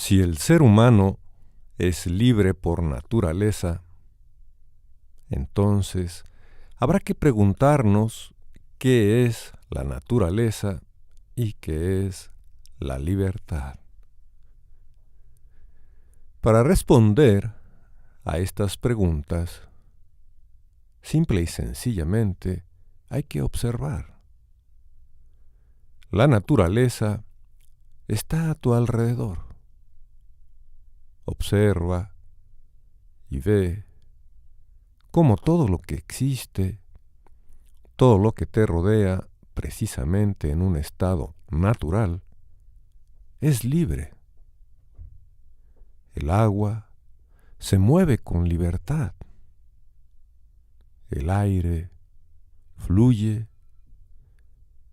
Si el ser humano es libre por naturaleza, entonces habrá que preguntarnos qué es la naturaleza y qué es la libertad. Para responder a estas preguntas, simple y sencillamente hay que observar. La naturaleza está a tu alrededor. Observa y ve cómo todo lo que existe, todo lo que te rodea precisamente en un estado natural, es libre. El agua se mueve con libertad. El aire fluye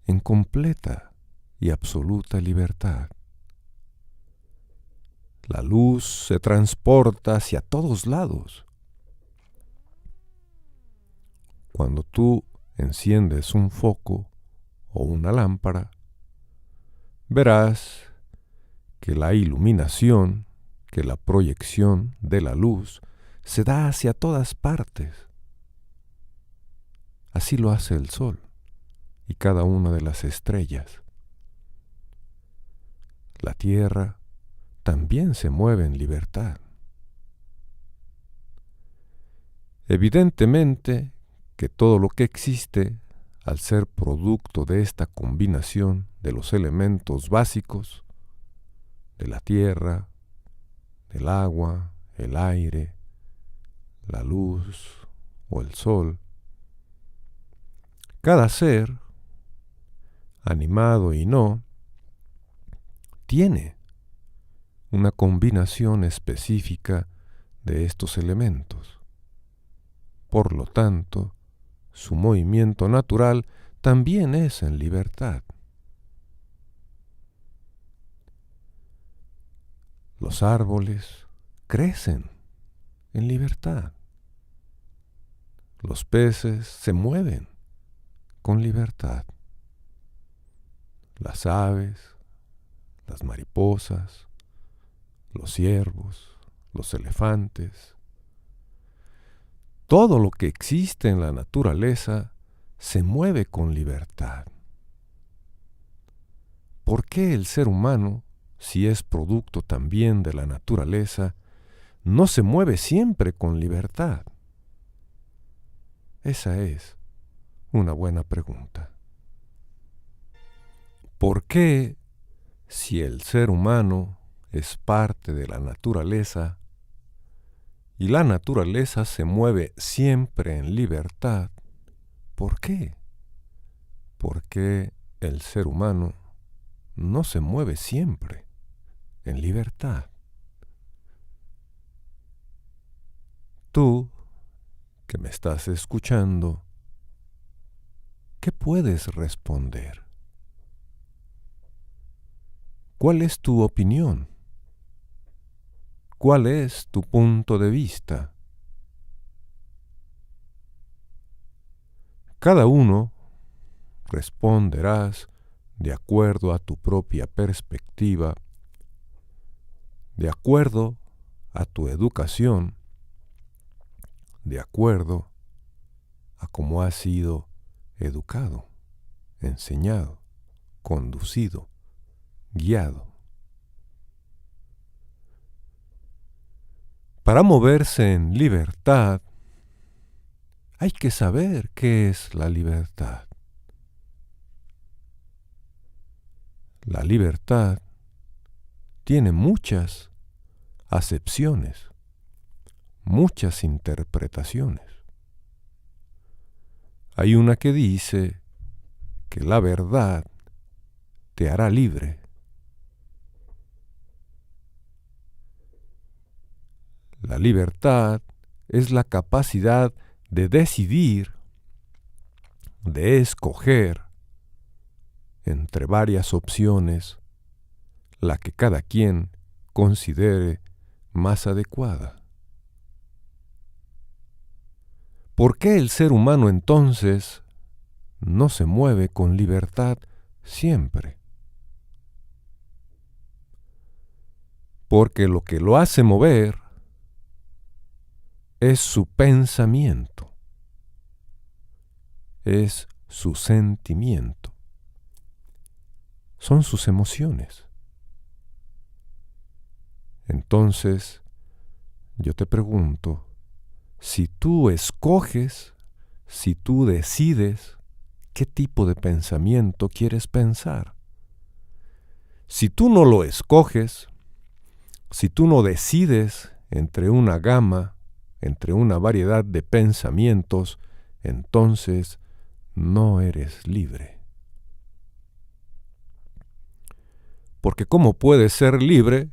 en completa y absoluta libertad. La luz se transporta hacia todos lados. Cuando tú enciendes un foco o una lámpara, verás que la iluminación, que la proyección de la luz se da hacia todas partes. Así lo hace el sol y cada una de las estrellas. La tierra también se mueve en libertad. Evidentemente que todo lo que existe, al ser producto de esta combinación de los elementos básicos, de la tierra, del agua, el aire, la luz o el sol, cada ser, animado y no, tiene una combinación específica de estos elementos. Por lo tanto, su movimiento natural también es en libertad. Los árboles crecen en libertad. Los peces se mueven con libertad. Las aves, las mariposas, los ciervos, los elefantes. Todo lo que existe en la naturaleza se mueve con libertad. ¿Por qué el ser humano, si es producto también de la naturaleza, no se mueve siempre con libertad? Esa es una buena pregunta. ¿Por qué, si el ser humano es parte de la naturaleza y la naturaleza se mueve siempre en libertad, por qué? ¿Por qué el ser humano no se mueve siempre en libertad? Tú, que me estás escuchando, ¿qué puedes responder? ¿Cuál es tu opinión? ¿Cuál es tu punto de vista? Cada uno responderás de acuerdo a tu propia perspectiva, de acuerdo a tu educación, de acuerdo a cómo has sido educado, enseñado, conducido, guiado. Para moverse en libertad, hay que saber qué es la libertad. La libertad tiene muchas acepciones, muchas interpretaciones. Hay una que dice que la verdad te hará libre. La libertad es la capacidad de decidir, de escoger entre varias opciones la que cada quien considere más adecuada. ¿Por qué el ser humano entonces no se mueve con libertad siempre? porque lo que lo hace mover es su pensamiento, es su sentimiento, son sus emociones. Entonces, yo te pregunto, si tú escoges, si tú decides, ¿qué tipo de pensamiento quieres pensar? Si tú no lo escoges, si tú no decides entre una gama, entre una variedad de pensamientos, entonces no eres libre. Porque ¿cómo puedes ser libre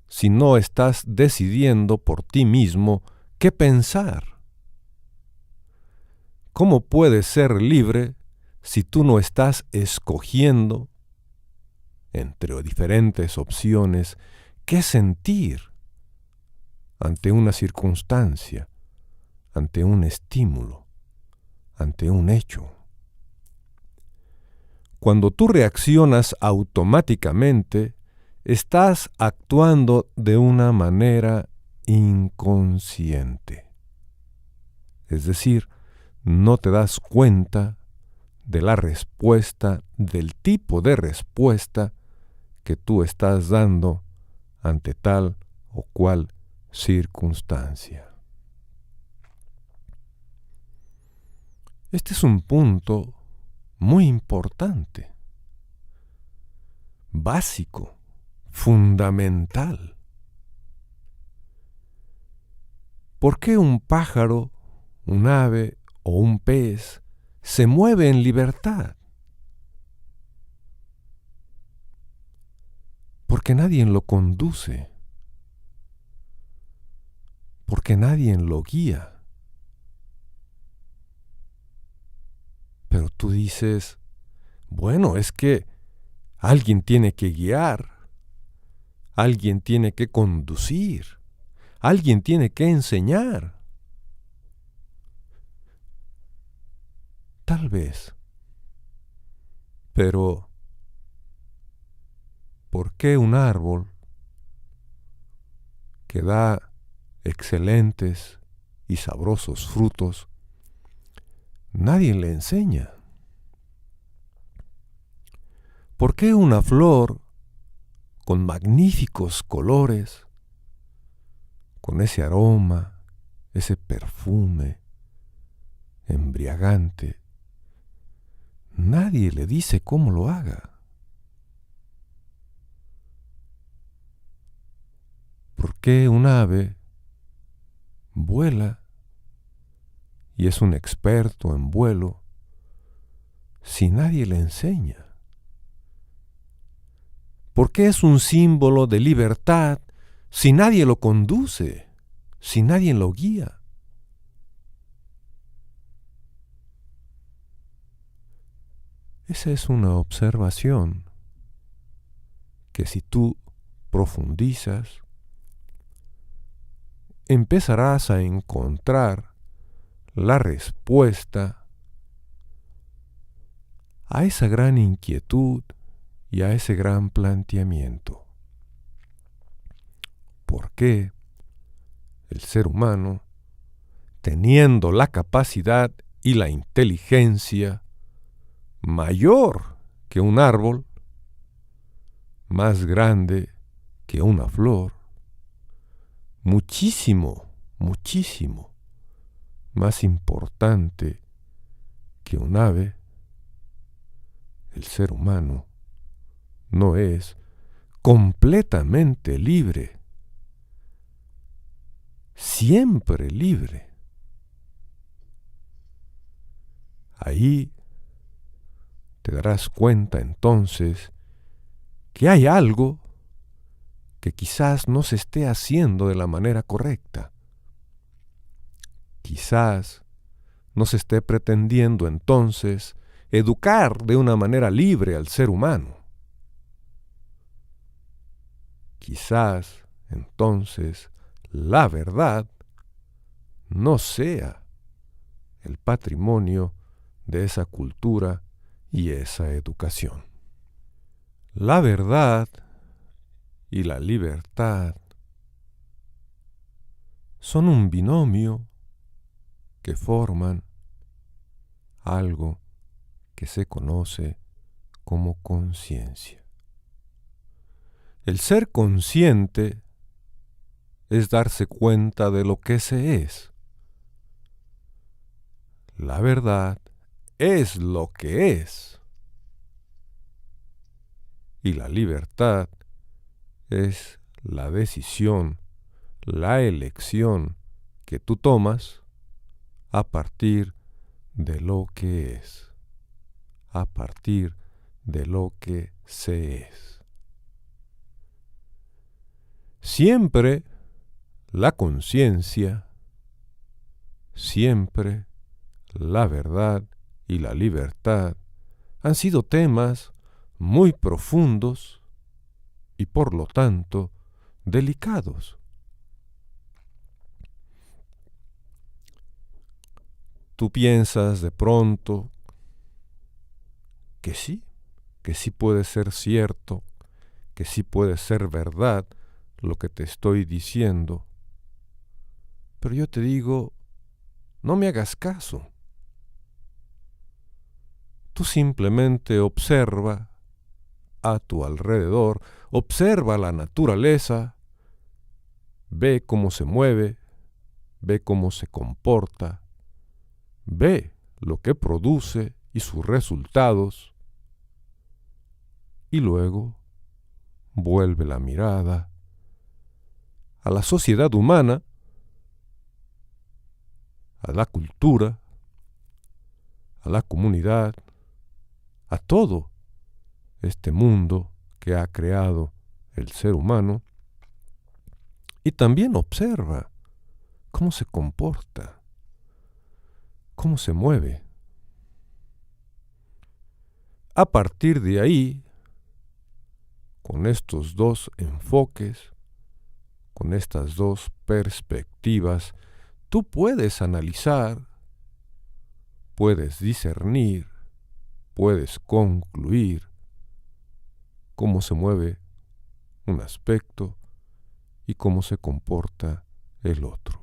si no estás decidiendo por ti mismo qué pensar? ¿Cómo puedes ser libre si tú no estás escogiendo entre diferentes opciones qué sentir ante una circunstancia, ante un estímulo, ante un hecho? Cuando tú reaccionas automáticamente, estás actuando de una manera inconsciente. Es decir, no te das cuenta de la respuesta, del tipo de respuesta que tú estás dando ante tal o cual circunstancia. Este es un punto muy importante, básico, fundamental. ¿Por qué un pájaro, un ave o un pez se mueve en libertad? Porque nadie lo conduce, porque nadie lo guía. Pero tú dices, bueno, es que alguien tiene que guiar, alguien tiene que conducir, alguien tiene que enseñar. Tal vez. Pero, ¿por qué un árbol que da excelentes y sabrosos frutos, nadie le enseña? ¿Por qué una flor con magníficos colores, con ese aroma, ese perfume embriagante, nadie le dice cómo lo haga? ¿Por qué un ave vuela y es un experto en vuelo si nadie le enseña? ¿Por qué es un símbolo de libertad si nadie lo conduce, si nadie lo guía? Esa es una observación que si tú profundizas, empezarás a encontrar la respuesta a esa gran inquietud y a ese gran planteamiento. ¿Por qué el ser humano, teniendo la capacidad y la inteligencia mayor que un árbol, más grande que una flor, muchísimo, muchísimo más importante que un ave, el ser humano no es completamente libre, siempre libre? Ahí te darás cuenta entonces que hay algo que quizás no se esté haciendo de la manera correcta. Quizás no se esté pretendiendo entonces educar de una manera libre al ser humano. Quizás entonces la verdad no sea el patrimonio de esa cultura y esa educación. La verdad y la libertad son un binomio que forman algo que se conoce como conciencia. El ser consciente es darse cuenta de lo que se es. La verdad es lo que es. Y la libertad es la decisión, la elección que tú tomas a partir de lo que es, a partir de lo que se es. Siempre la conciencia, siempre la verdad y la libertad han sido temas muy profundos y por lo tanto delicados. Tú piensas de pronto que sí puede ser cierto, que sí puede ser verdad lo que te estoy diciendo. Pero yo te digo, no me hagas caso. Tú simplemente observa a tu alrededor, observa la naturaleza, ve cómo se mueve, ve cómo se comporta, ve lo que produce y sus resultados, y luego vuelve la mirada a la sociedad humana, a la cultura, a la comunidad, a todo este mundo que ha creado el ser humano, y también observa cómo se comporta, cómo se mueve. A partir de ahí, con estos dos enfoques, con estas dos perspectivas, tú puedes analizar, puedes discernir, puedes concluir cómo se mueve un aspecto y cómo se comporta el otro.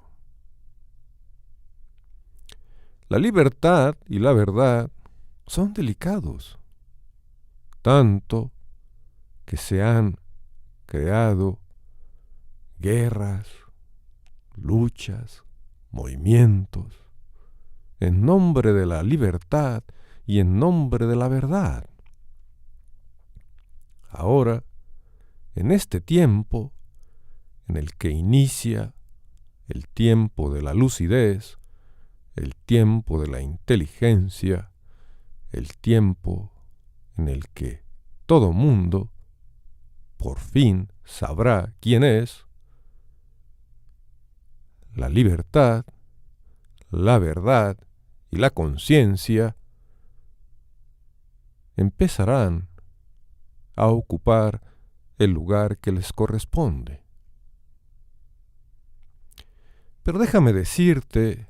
La libertad y la verdad son delicados, tanto que se han creado guerras, luchas, movimientos, en nombre de la libertad y en nombre de la verdad. Ahora, en este tiempo, en el que inicia el tiempo de la lucidez, el tiempo de la inteligencia, el tiempo en el que todo mundo por fin sabrá quién es, la libertad, la verdad y la conciencia empezarán a ocupar el lugar que les corresponde. Pero déjame decirte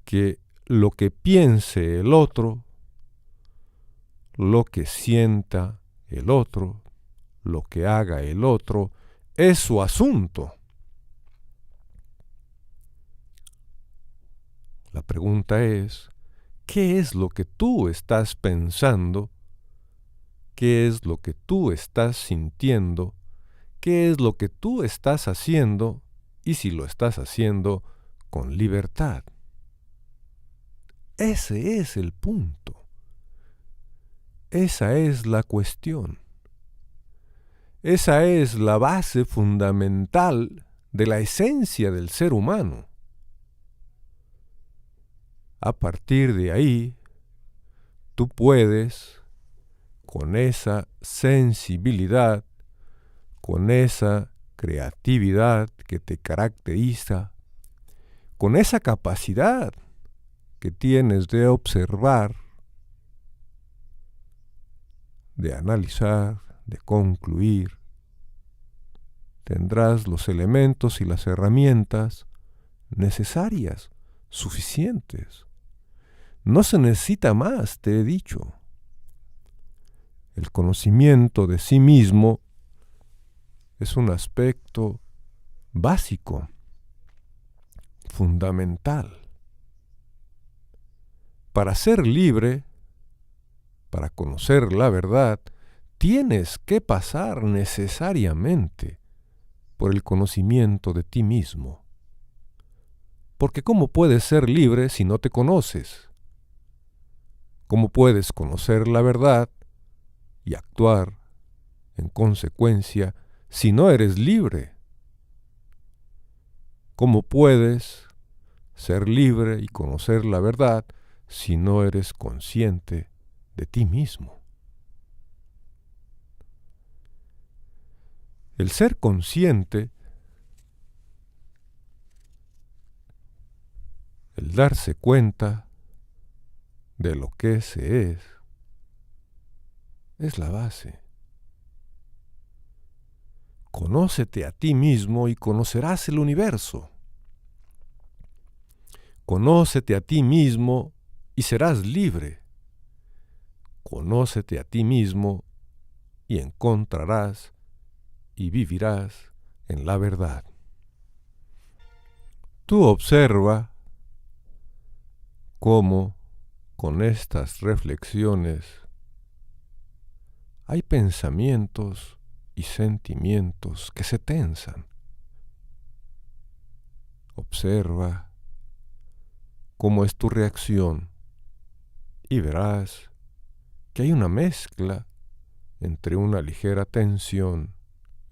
que lo que piense el otro, lo que sienta el otro, lo que haga el otro, es su asunto. La pregunta es, ¿qué es lo que tú estás pensando? ¿Qué es lo que tú estás sintiendo? ¿Qué es lo que tú estás haciendo? Y si lo estás haciendo con libertad. Ese es el punto. Esa es la cuestión. Esa es la base fundamental de la esencia del ser humano. A partir de ahí, tú puedes, con esa sensibilidad, con esa creatividad que te caracteriza, con esa capacidad que tienes de observar, de analizar, de concluir, tendrás los elementos y las herramientas necesarias, suficientes. No se necesita más, te he dicho. El conocimiento de sí mismo es un aspecto básico, fundamental. Para ser libre, para conocer la verdad, tienes que pasar necesariamente por el conocimiento de ti mismo. Porque ¿cómo puedes ser libre si no te conoces? ¿Cómo puedes conocer la verdad y actuar en consecuencia si no eres libre? ¿Cómo puedes ser libre y conocer la verdad si no eres consciente de ti mismo? El ser consciente, el darse cuenta de lo que se es la base. Conócete a ti mismo y conocerás el universo. Conócete a ti mismo y serás libre. Conócete a ti mismo y encontrarás y vivirás en la verdad. Tú observa cómo con estas reflexiones hay pensamientos y sentimientos que se tensan. Observa cómo es tu reacción y verás que hay una mezcla entre una ligera tensión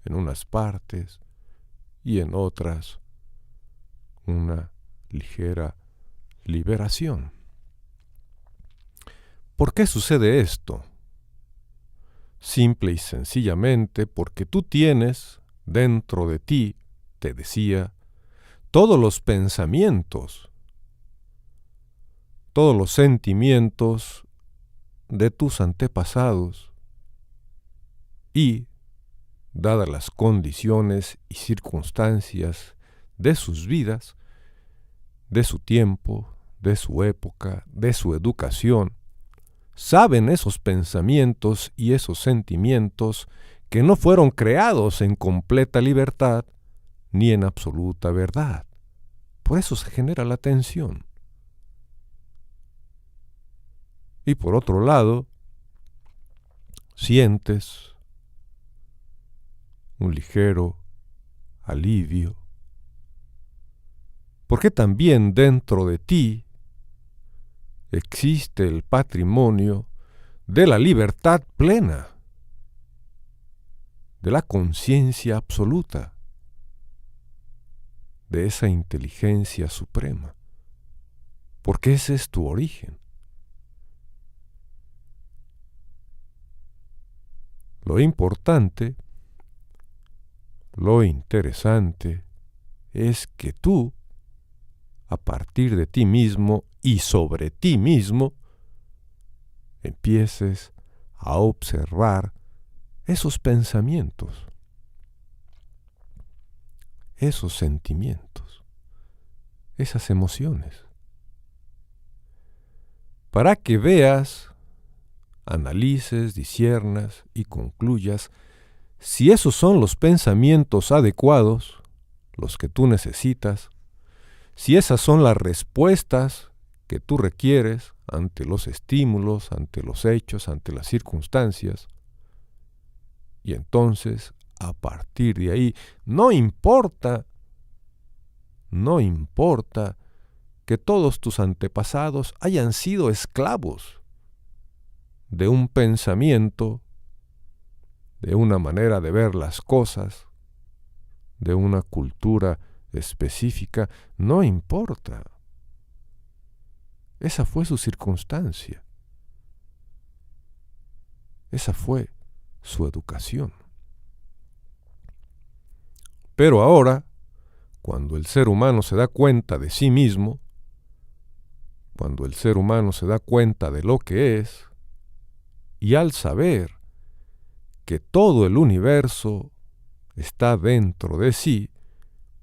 en unas partes y en otras una ligera liberación. ¿Por qué sucede esto? Simple y sencillamente porque tú tienes dentro de ti, te decía, todos los pensamientos, todos los sentimientos de tus antepasados y, dadas las condiciones y circunstancias de sus vidas, de su tiempo, de su época, de su educación, saben esos pensamientos y esos sentimientos que no fueron creados en completa libertad ni en absoluta verdad. Por eso se genera la tensión. Y por otro lado, sientes un ligero alivio, porque también dentro de ti existe el patrimonio de la libertad plena, de la conciencia absoluta, de esa inteligencia suprema, porque ese es tu origen. Lo importante, lo interesante, es que tú, a partir de ti mismo y sobre ti mismo, empieces a observar esos pensamientos, esos sentimientos, esas emociones, para que veas, analices, disciernas y concluyas si esos son los pensamientos adecuados, los que tú necesitas, si esas son las respuestas que tú requieres ante los estímulos, ante los hechos, ante las circunstancias. Y entonces, a partir de ahí, no importa que todos tus antepasados hayan sido esclavos de un pensamiento, de una manera de ver las cosas, de una cultura específica, no importa. Esa fue su circunstancia. Esa fue su educación. Pero ahora, cuando el ser humano se da cuenta de sí mismo, cuando el ser humano se da cuenta de lo que es, y al saber que todo el universo está dentro de sí,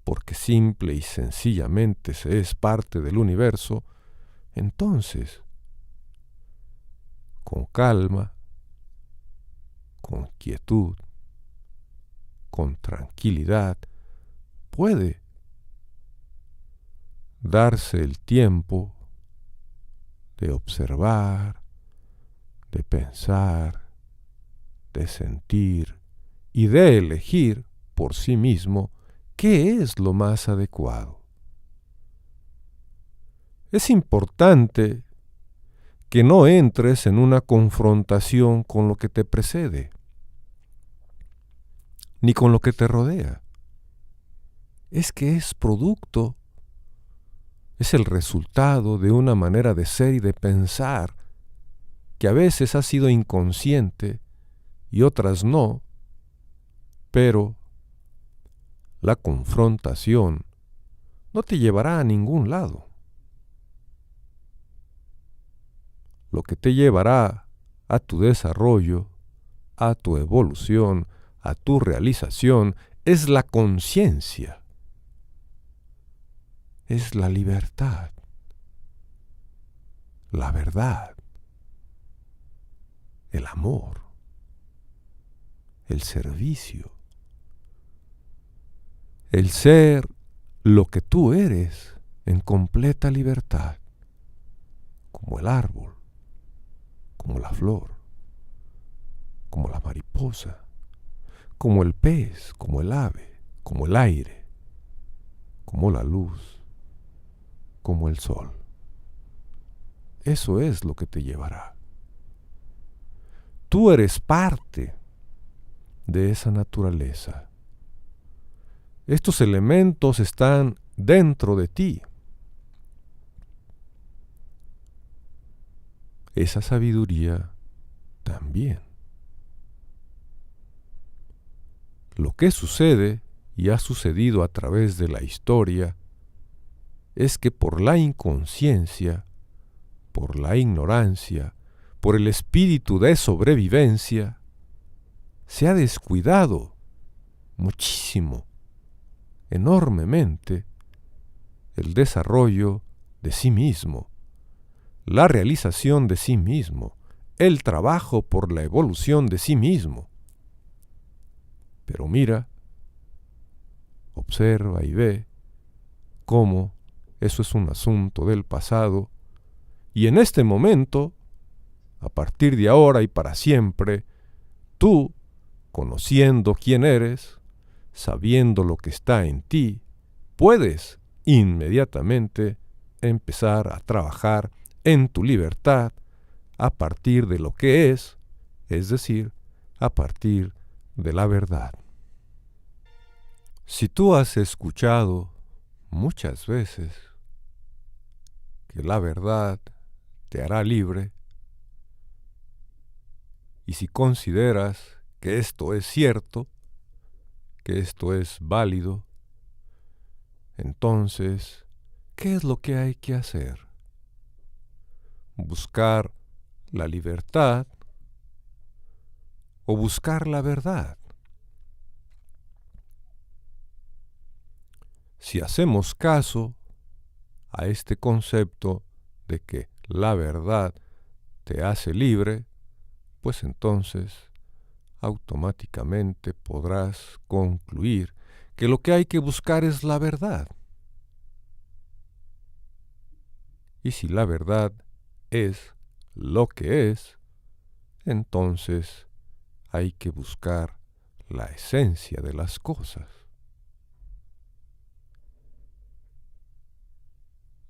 porque simple y sencillamente se es parte del universo, entonces, con calma, con quietud, con tranquilidad, puede darse el tiempo de observar, de pensar, de sentir y de elegir por sí mismo qué es lo más adecuado. Es importante que no entres en una confrontación con lo que te precede, ni con lo que te rodea. Es que es producto, es el resultado de una manera de ser y de pensar que a veces ha sido inconsciente y otras no, pero la confrontación no te llevará a ningún lado. Lo que te llevará a tu desarrollo, a tu evolución, a tu realización, es la conciencia, es la libertad, la verdad, el amor, el servicio, el ser lo que tú eres en completa libertad, como el árbol, como la flor, como la mariposa, como el pez, como el ave, como el aire, como la luz, como el sol. Eso es lo que te llevará. Tú eres parte de esa naturaleza. Estos elementos están dentro de ti. Esa sabiduría también. Lo que sucede y ha sucedido a través de la historia es que por la inconsciencia, por la ignorancia, por el espíritu de sobrevivencia, se ha descuidado muchísimo, enormemente, el desarrollo de sí mismo, la realización de sí mismo, el trabajo por la evolución de sí mismo. Pero mira, observa y ve cómo eso es un asunto del pasado y en este momento, a partir de ahora y para siempre, tú, conociendo quién eres, sabiendo lo que está en ti, puedes inmediatamente empezar a trabajar en tu libertad a partir de lo que es decir, a partir de la verdad. Si tú has escuchado muchas veces que la verdad te hará libre, y si consideras que esto es cierto, que esto es válido, entonces, ¿qué es lo que hay que hacer? ¿Buscar la libertad o buscar la verdad? Si hacemos caso a este concepto de que la verdad te hace libre, pues entonces automáticamente podrás concluir que lo que hay que buscar es la verdad. Y si la verdad es lo que es, entonces hay que buscar la esencia de las cosas.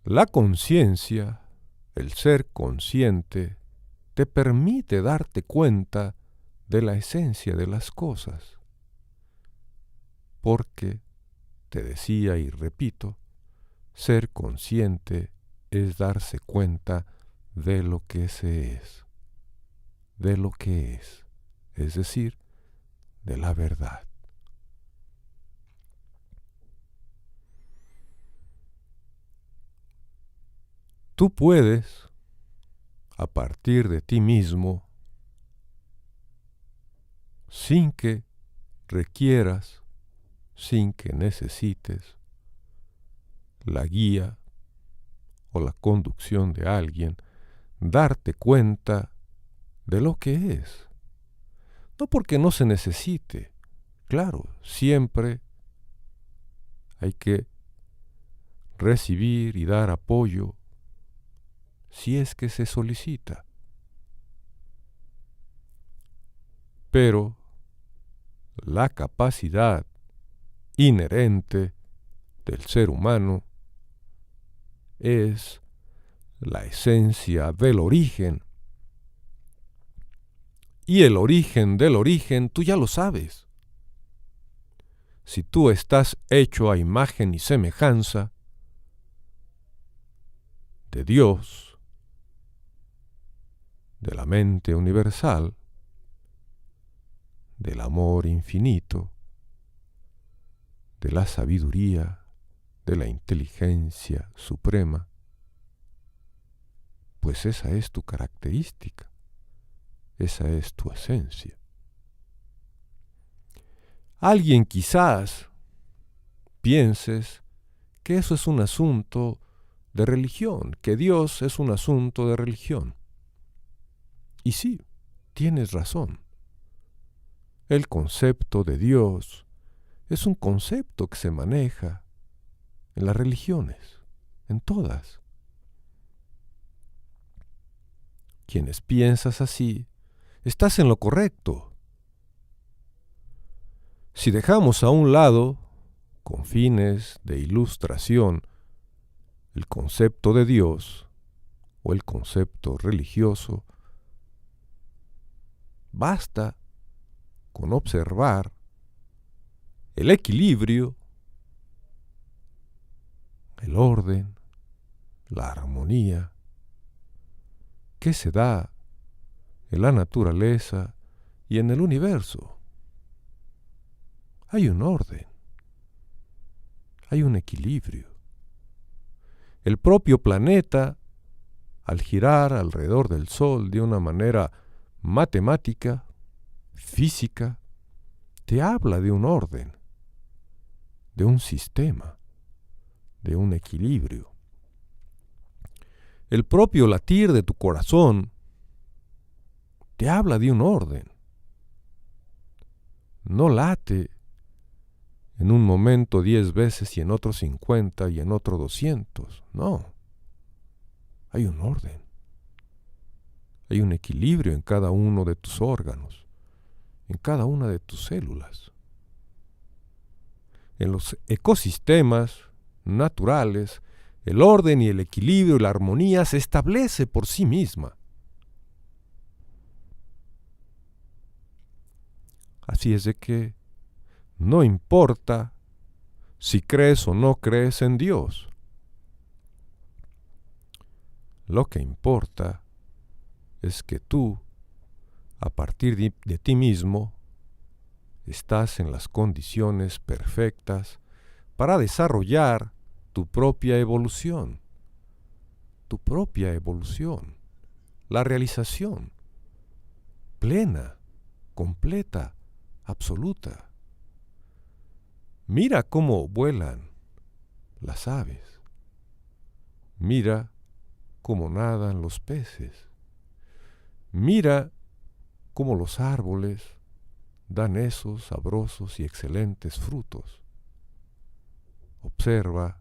La conciencia, el ser consciente, te permite darte cuenta de la esencia de las cosas. Porque, te decía y repito, ser consciente es darse cuenta de lo que se es, de lo que es decir, de la verdad. Tú puedes, a partir de ti mismo, sin que requieras, sin que necesites la guía o la conducción de alguien, darte cuenta de lo que es. No porque no se necesite, claro, siempre hay que recibir y dar apoyo si es que se solicita. Pero la capacidad inherente del ser humano es la esencia del origen. Y el origen del origen, tú ya lo sabes. Si tú estás hecho a imagen y semejanza de Dios, de la mente universal, del amor infinito, de la sabiduría, de la inteligencia suprema, pues esa es tu característica, esa es tu esencia. Alguien quizás pienses que eso es un asunto de religión, que Dios es un asunto de religión. Y sí, tienes razón. El concepto de Dios es un concepto que se maneja en las religiones, en todas. Quienes piensas así, estás en lo correcto. Si dejamos a un lado, con fines de ilustración, el concepto de Dios o el concepto religioso, basta con observar el equilibrio, el orden, la armonía que se da en la naturaleza y en el universo. Hay un orden, hay un equilibrio. El propio planeta, al girar alrededor del Sol de una manera matemática, física, te habla de un orden, de un sistema, de un equilibrio. El propio latir de tu corazón te habla de un orden. No late en un momento 10 veces y en otro 50 y en otro 200. No. Hay un orden. Hay un equilibrio en cada uno de tus órganos, en cada una de tus células. En los ecosistemas naturales, el orden y el equilibrio y la armonía se establece por sí misma. Así es de que no importa si crees o no crees en Dios. Lo que importa es que tú, a partir de ti mismo, estás en las condiciones perfectas para desarrollar tu propia evolución, la realización plena, completa, absoluta. Mira cómo vuelan las aves. Mira cómo nadan los peces. Mira cómo los árboles dan esos sabrosos y excelentes frutos. Observa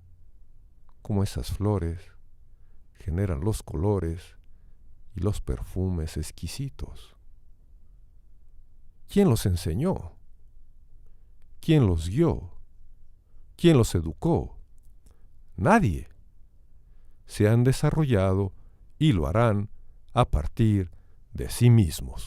cómo esas flores generan los colores y los perfumes exquisitos. ¿Quién los enseñó? ¿Quién los guió? ¿Quién los educó? Nadie. Se han desarrollado y lo harán a partir de sí mismos.